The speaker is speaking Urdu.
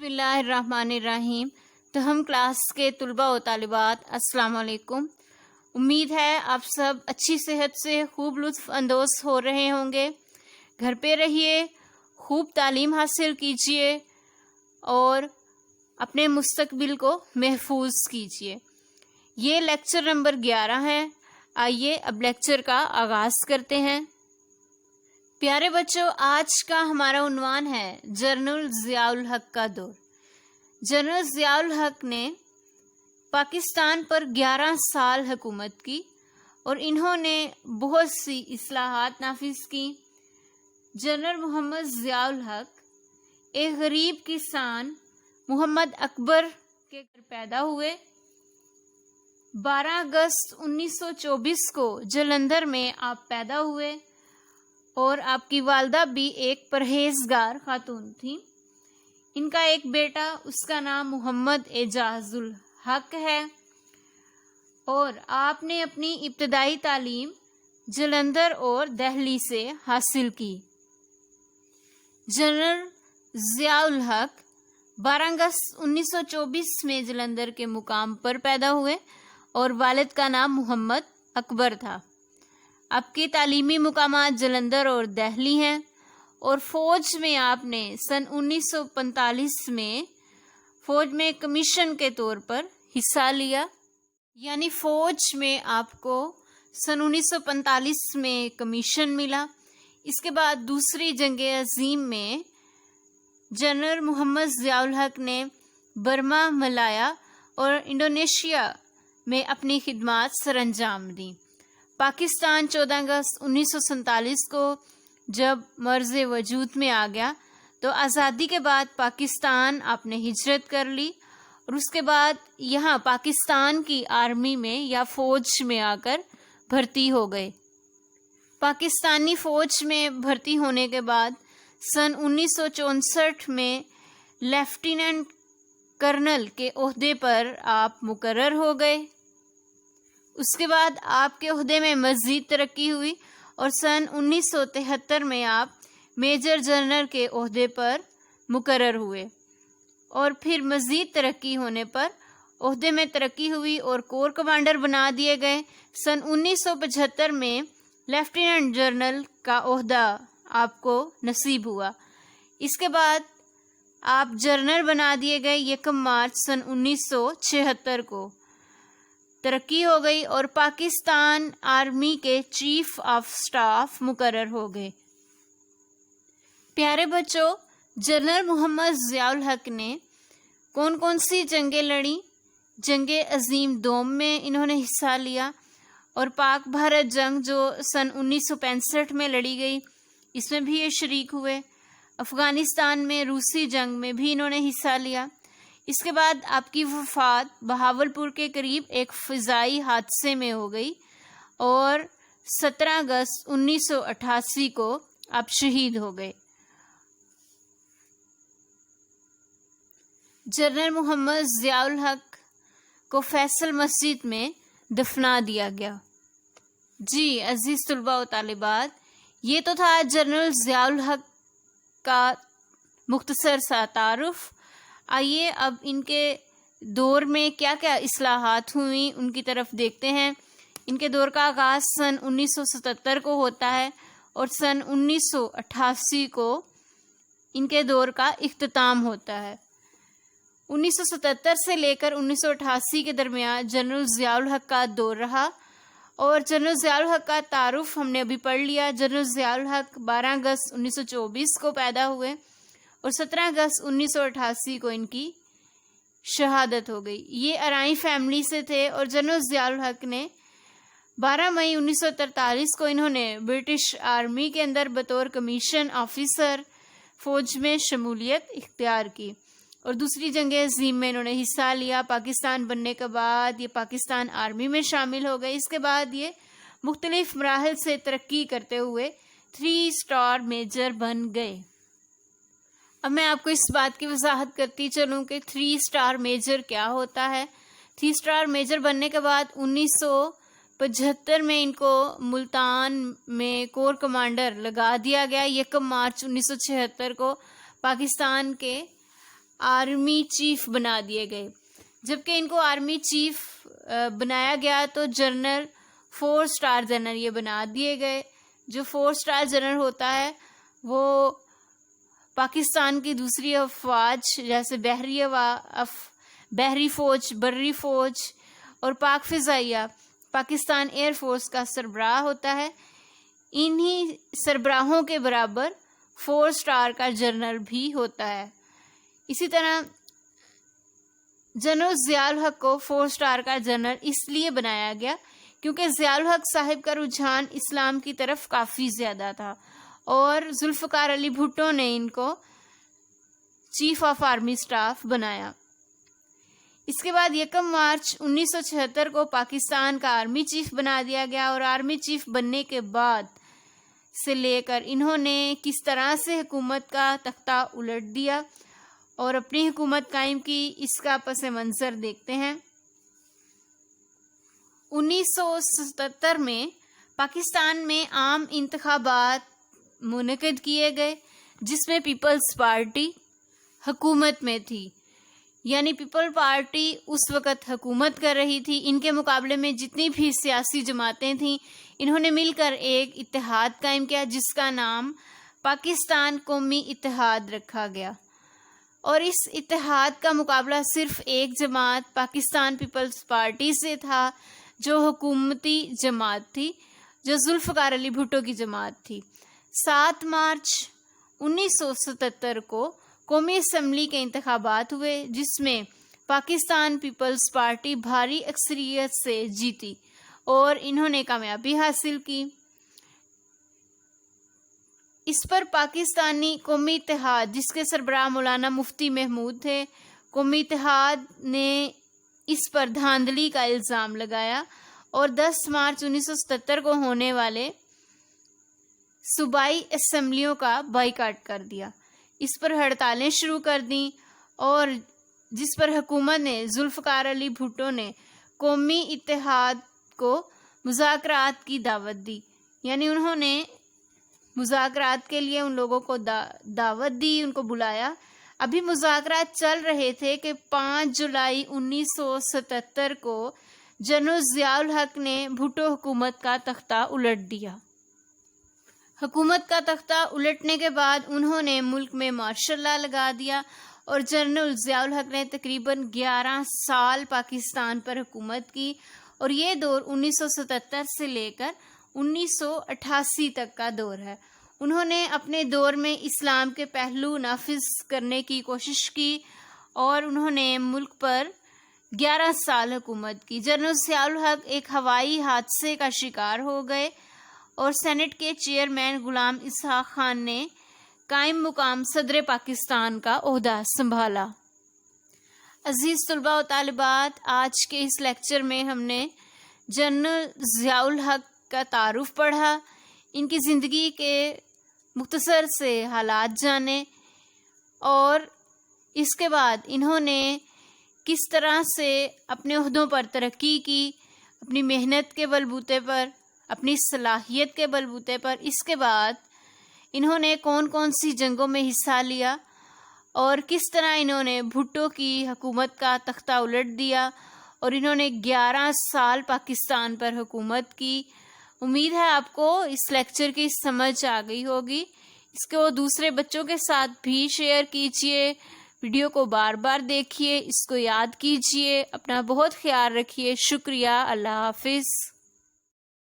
اللہ الرحمن الرحیم۔ تاہم کلاس کے طلباء و طالبات السلام علیکم۔ امید ہے آپ سب اچھی صحت سے خوب لطف اندوز ہو رہے ہوں گے۔ گھر پہ رہیے، خوب تعلیم حاصل کیجیے اور اپنے مستقبل کو محفوظ کیجیے۔ یہ لیکچر نمبر 11 ہے۔ آئیے اب لیکچر کا آغاز کرتے ہیں۔ پیارے بچوں، آج کا ہمارا عنوان ہے جنرل ضیاء الحق کا دور۔ جنرل ضیاء الحق نے پاکستان پر 11 سال حکومت کی اور انہوں نے بہت سی اصلاحات نافذ کی۔ جنرل محمد ضیاء الحق ایک غریب کسان محمد اکبر کے گھر پیدا ہوئے۔ 12 اگست 1924 کو جلندھر میں آپ پیدا ہوئے اور آپ کی والدہ بھی ایک پرہیزگار خاتون تھیں۔ ان کا ایک بیٹا، اس کا نام محمد اعجاز الحق ہے اور آپ نے اپنی ابتدائی تعلیم جلندھر اور دہلی سے حاصل کی۔ جنرل ضیاء الحق 12 اگست 1924 میں جلندھر کے مقام پر پیدا ہوئے اور والد کا نام محمد اکبر تھا۔ آپ کے تعلیمی مقامات جلندھر اور دہلی ہیں اور فوج میں آپ نے سن 1945 میں فوج میں کمیشن کے طور پر حصہ لیا، یعنی فوج میں آپ کو سن 1945 میں کمیشن ملا۔ اس کے بعد دوسری جنگ عظیم میں جنرل محمد ضیاء الحق نے برما، ملایا اور انڈونیشیا میں اپنی خدمات سر انجام دیں۔ پاکستان 14 اگست 1947 کو جب مرز وجود میں آ گیا تو آزادی کے بعد پاکستان آپ نے ہجرت کر لی اور اس کے بعد یہاں پاکستان کی آرمی میں یا فوج میں آ کر بھرتی ہو گئے۔ پاکستانی فوج میں بھرتی ہونے کے بعد سن 1964 میں لیفٹیننٹ کرنل کے عہدے پر آپ مقرر ہو گئے۔ اس کے بعد آپ کے عہدے میں مزید ترقی ہوئی اور سن 1973 میں آپ میجر جنرل کے عہدے پر مقرر ہوئے اور پھر مزید ترقی ہونے پر عہدے میں ترقی ہوئی اور کور کمانڈر بنا دیے گئے۔ سن 1975 میں لیفٹیننٹ جنرل کا عہدہ آپ کو نصیب ہوا۔ اس کے بعد آپ جنرل بنا دیے گئے۔ 1 مارچ سن 1976 کو ترقی ہو گئی اور پاکستان آرمی کے چیف آف سٹاف مقرر ہو گئے۔ پیارے بچوں، جنرل محمد ضیاء الحق نے کون کون سی جنگیں لڑیں؟ جنگ عظیم دوم میں انہوں نے حصہ لیا اور پاک بھارت جنگ جو سن 1965 میں لڑی گئی، اس میں بھی یہ شریک ہوئے۔ افغانستان میں روسی جنگ میں بھی انہوں نے حصہ لیا۔ اس کے بعد آپ کی وفات بہاولپور کے قریب ایک فضائی حادثے میں ہو گئی اور 17 اگست 1988 کو آپ شہید ہو گئے۔ جنرل محمد ضیاء الحق کو فیصل مسجد میں دفنا دیا گیا۔ جی عزیز طلباء و طالبات، یہ تو تھا جنرل ضیاء الحق کا مختصر سا تعارف۔ آئیے اب ان کے دور میں کیا کیا اصلاحات ہوئیں ان کی طرف دیکھتے ہیں۔ ان کے دور کا آغاز سن 1977 کو ہوتا ہے اور سن 1988 کو ان کے دور کا اختتام ہوتا ہے۔ 1977 سے لے کر 1988 کے درمیان جنرل ضیاء الحق کا دور رہا اور جنرل ضیاء الحق کا تعارف ہم نے ابھی پڑھ لیا۔ جنرل ضیاء الحق 12 اگست 1924 کو پیدا ہوئے اور 17 اگست 1988 کو ان کی شہادت ہو گئی۔ یہ ارائیں فیملی سے تھے اور جنرل ضیاء الحق نے 12 مئی 1943 کو انہوں نے برٹش آرمی کے اندر بطور کمیشن آفیسر فوج میں شمولیت اختیار کی اور دوسری جنگ عظیم میں انہوں نے حصہ لیا۔ پاکستان بننے کے بعد یہ پاکستان آرمی میں شامل ہو گئے۔ اس کے بعد یہ مختلف مراحل سے ترقی کرتے ہوئے 3 اسٹار میجر بن گئے۔ اب میں آپ کو اس بات کی وضاحت کرتی چلوں کہ 3 اسٹار میجر کیا ہوتا ہے۔ 3 اسٹار میجر بننے کے بعد 1975 میں ان کو ملتان میں کور کمانڈر لگا دیا گیا۔ 1 مارچ 1976 کو پاکستان کے آرمی چیف بنا دیے گئے. جبکہ ان کو آرمی چیف بنایا گیا تو جنرل 4 اسٹار جنرل یہ بنا دیے گئے. جو 4 اسٹار جنرل ہوتا ہے وہ پاکستان کی دوسری افواج جیسے بحری فوج، بری فوج اور پاک فضائیہ، پاکستان ایئر فورس کا سربراہ ہوتا ہے. انہی سربراہوں کے برابر 4 اسٹار کا جنرل بھی ہوتا ہے. اسی طرح جنرل ضیاء الحق کو 4 اسٹار کا جنرل اس لیے بنایا گیا کیونکہ ضیاء الحق صاحب کا رجحان اسلام کی طرف کافی زیادہ تھا اور ذوالفقار علی بھٹو نے ان کو چیف آف آرمی اسٹاف بنایا. اس کے بعد 1 مارچ 1976 کو پاکستان کا آرمی چیف بنا دیا گیا اور آرمی چیف بننے کے بعد سے لے کر انہوں نے کس طرح سے حکومت کا تختہ الٹ دیا اور اپنی حکومت قائم کی، اس کا پس منظر دیکھتے ہیں. 1977 میں پاکستان میں عام انتخابات منعقد کیے گئے جس میں پیپلز پارٹی حکومت میں تھی، یعنی پیپل پارٹی اس وقت حکومت کر رہی تھی. ان کے مقابلے میں جتنی بھی سیاسی جماعتیں تھیں انہوں نے مل کر ایک اتحاد قائم کیا جس کا نام پاکستان قومی اتحاد رکھا گیا. اور اس اتحاد کا مقابلہ صرف ایک جماعت پاکستان پیپلز پارٹی سے تھا جو حکومتی جماعت تھی، جو ذوالفقار علی بھٹو کی جماعت تھی. 7 مارچ 1977 کو قومی اسمبلی کے انتخابات ہوئے جس میں پاکستان پیپلز پارٹی بھاری اکثریت سے جیتی اور انہوں نے کامیابی حاصل کی. اس پر پاکستانی قومی اتحاد جس کے سربراہ مولانا مفتی محمود تھے، قومی اتحاد نے اس پر دھاندلی کا الزام لگایا اور 10 مارچ 1977 کو ہونے والے صوبائی اسمبلیوں کا بائیکاٹ کر دیا. اس پر ہڑتالیں شروع کر دیں اور جس پر حکومت نے ذوالفقار علی بھٹو نے قومی اتحاد کو مذاکرات کی دعوت دی، یعنی انہوں نے مذاکرات کے لیے ان لوگوں کو دعوت دی، ان کو بلایا. ابھی مذاکرات چل رہے تھے کہ 5 جولائی 1977 کو جنرل ضیاء الحق نے بھٹو حکومت کا تختہ الٹ دیا. حکومت کا تختہ الٹنے کے بعد انہوں نے ملک میں مارشل لا لگا دیا اور جنرل ضیاء الحق نے تقریباً 11 سال پاکستان پر حکومت کی اور یہ دور 1977 سے لے کر 1988 تک کا دور ہے. انہوں نے اپنے دور میں اسلام کے پہلو نافذ کرنے کی کوشش کی اور انہوں نے ملک پر 11 سال حکومت کی. جنرل ضیاء الحق ایک ہوائی حادثے کا شکار ہو گئے اور سینٹ کے چیئرمین غلام اسحاق خان نے قائم مقام صدر پاکستان کا عہدہ سنبھالا. عزیز طلباء و طالبات، آج کے اس لیکچر میں ہم نے جنرل ضیاء الحق کا تعارف پڑھا، ان کی زندگی کے مختصر سے حالات جانے اور اس کے بعد انہوں نے کس طرح سے اپنے عہدوں پر ترقی کی، اپنی محنت کے بلبوتے پر، اپنی صلاحیت کے بلبوتے پر. اس کے بعد انہوں نے کون کون سی جنگوں میں حصہ لیا اور کس طرح انہوں نے بھٹو کی حکومت کا تختہ الٹ دیا اور انہوں نے 11 سال پاکستان پر حکومت کی. امید ہے آپ کو اس لیکچر کی سمجھ آ گئی ہوگی. اس کو دوسرے بچوں کے ساتھ بھی شیئر کیجئے، ویڈیو کو بار بار دیکھیے، اس کو یاد کیجئے. اپنا بہت خیال رکھیے. شکریہ. اللہ حافظ.